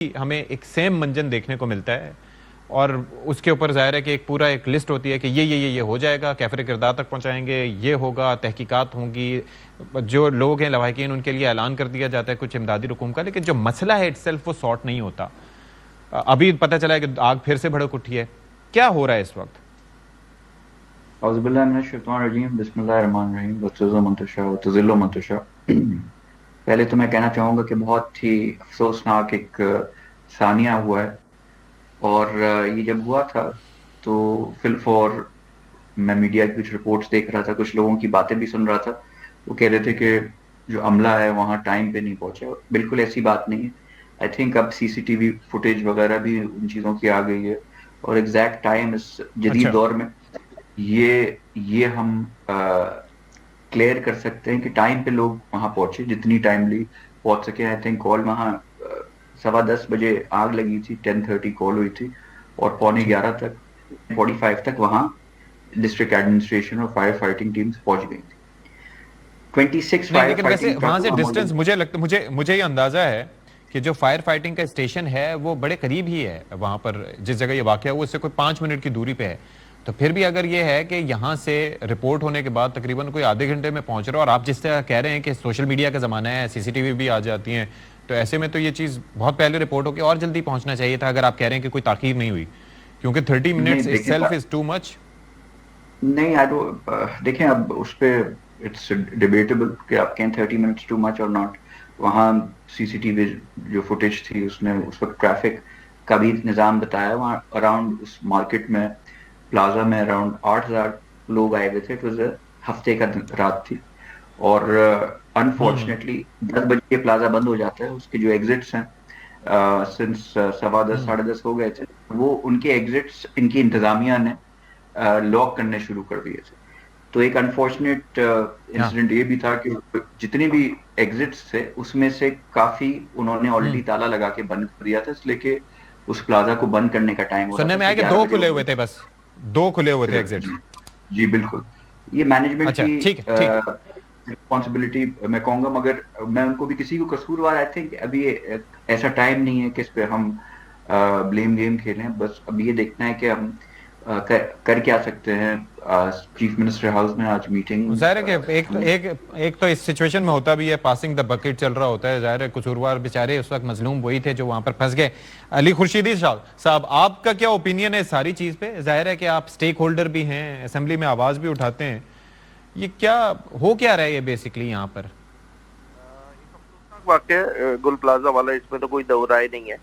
ہمیں ایک سیم منجن دیکھنے کو ملتا ہے اور اس کے اوپر ظاہر ہے کہ ایک پورا ایک لسٹ ہوتی ہے کہ یہ ہو جائے گا، کیفر کردار تک پہنچائیں گے، یہ ہوگا، تحقیقات ہوں گی، جو لوگ ہیں لواحقین ان کے لیے اعلان کر دیا جاتا ہے کچھ امدادی رقوم کا، لیکن جو مسئلہ ہے اٹسیلف وہ سارٹ نہیں ہوتا۔ ابھی پتہ چلا ہے کہ آگ پھر سے بھڑک اٹھی ہے، کیا ہو رہا ہے اس وقت؟ اعوذ باللہ من الشیطان الرجیم، بسم اللہ الرحمن الرحیم، وتعز من تشاء وتذل من تشاء۔ پہلے تو میں کہنا چاہوں گا کہ بہت ہی افسوسناک ایک ثانیہ ہوا ہے، اور یہ جب ہوا تھا تو فور میں میڈیا کی کچھ رپورٹس دیکھ رہا تھا، کچھ لوگوں کی باتیں بھی سن رہا تھا۔ وہ کہہ رہے تھے کہ جو عملہ ہے وہاں ٹائم پہ نہیں پہنچا۔ بالکل ایسی بات نہیں ہے۔ آئی تھنک اب سی سی ٹی وی فوٹیج وغیرہ بھی ان چیزوں کی آ گئی ہے، اور ایگزیکٹ ٹائم اس جدید دور میں یہ ہم کلیئر کر سکتے ہیں کہ ٹائم پہ لوگ وہاں پہنچے، جتنی ٹائملی پہنچ سکے۔ آئی تھنک کال وہاں 10:15 بجے آگ لگی تھی، 10:30 کال ہوئی تھی، اور 11:15 تک 45 تک وہاں ڈسٹرکٹ ایڈمنسٹریشن اور فائر فائٹنگ ٹیمز پہنچ گئی تھی۔ 26 نہیں فائر لیکن ویسے فائٹنگ وہاں سے ٹرک ڈسٹنس مجھے یہ اندازہ ہے کہ جو فائر فائٹنگ کا اسٹیشن ہے وہ بڑے قریب ہی ہے، وہاں پر جس جگہ یہ واقعہ ہوا اس سے کوئی 5 منٹ کی دوری پہ ہے، تو پھر بھی اگر یہ ہے کہ یہاں سے رپورٹ ہونے کے بعد تقریباً کوئی آدھے گھنٹے میں پہنچ رہا ہے، اور آپ جس طرح کہہ رہے ہیں کہ سوشل میڈیا کا زمانہ ہے، سی سی ٹی وی بھی آ جاتی ہیں، تو ایسے میں تو یہ چیز بہت پہلے رپورٹ ہو کے اور جلدی پہنچنا چاہیے تھا اگر آپ کہہ رہے ہیں کہ کوئی تاخیر نہیں ہوئی، کیونکہ 30 نہیں منٹس اٹ دیکھیں سیلف از ٹو مچ۔ نہیں دیکھیں اب اس پہ اٹس ڈیبیٹیبل کہ آپ کہیں 30 منٹس ٹو مچ اور ناٹ۔ وہاں سی سی ٹی وی جو فوٹیج تھی اس نے اس وقت ٹریفک کا بھی نظام بتایا۔ وہاں اراؤنڈ اس مارکیٹ میں پلازا میں اراؤنڈ 8,000 لوگ آئے ہوئے تھے۔ اٹ واز ہفتے کا رات تھی، اور انفارچونیٹلی 10 بجے پلازا بند ہو جاتا ہے۔ اس کے جو ایگزٹس ہیں سنس 10:15 10:30 ہو گئے تھے، وہ ان کے ایگزٹس ان کی انتظامیہ نے لاک کرنے شروع کر دیے تھے۔ تو ایک انفارچونیٹ انسیڈنٹ یہ بھی تھا کہ جتنے بھی ایگزٹس تھے اس میں سے کافی انہوں نے آلریڈی تالا لگا کے بند کر دیا تھا، اس لیے کہ اس پلازا کو بند کرنے کا ٹائم ہو رہا سننے تھا میں کہ آیا کہ 11 دو بجے ہو کھلے گئے ہوئے تھے، بس 2 کھلے ہوئے تھے تھے۔ ایگزٹ۔ جی بالکل، یہ مینجمنٹ اچھا کی ٹھیک ہے ٹھیک ہے۔ رسپانسبلٹی میں کہوں گا، مگر میں ان کو بھی کسی کو قصوروار آئی تھنک ابھی ایسا ٹائم نہیں ہے کہ اس پہ ہم بلیم گیم کھیلیں۔ بس اب یہ دیکھنا ہے کہ ہم کر کیا سکتے ہیں۔ چیف منسٹر ہاؤس میں آج میٹنگ ظاہر ہے کہ ایک تو اس سچویشن میں ہوتا بھی ہے، پاسنگ دا بکٹ چل رہا ہوتا ہے، ظاہر ہے قصوروار بیچارے اس وقت مظلوم وہی تھے جو وہاں پر پھنس گئے۔ علی خورشیدی صاحب، آپ کا کیا اوپینین ہے ساری چیز پہ؟ ظاہر ہے کہ آپ سٹیک ہولڈر بھی ہیں، اسمبلی میں آواز بھی اٹھاتے ہیں، یہ کیا ہو کیا رہا ہے یہ بیسکلی یہاں پر؟ ایک افسوسناک واقعہ ہے گل پلازا والا، اس میں تو کوئی دو رائے نہیں ہے۔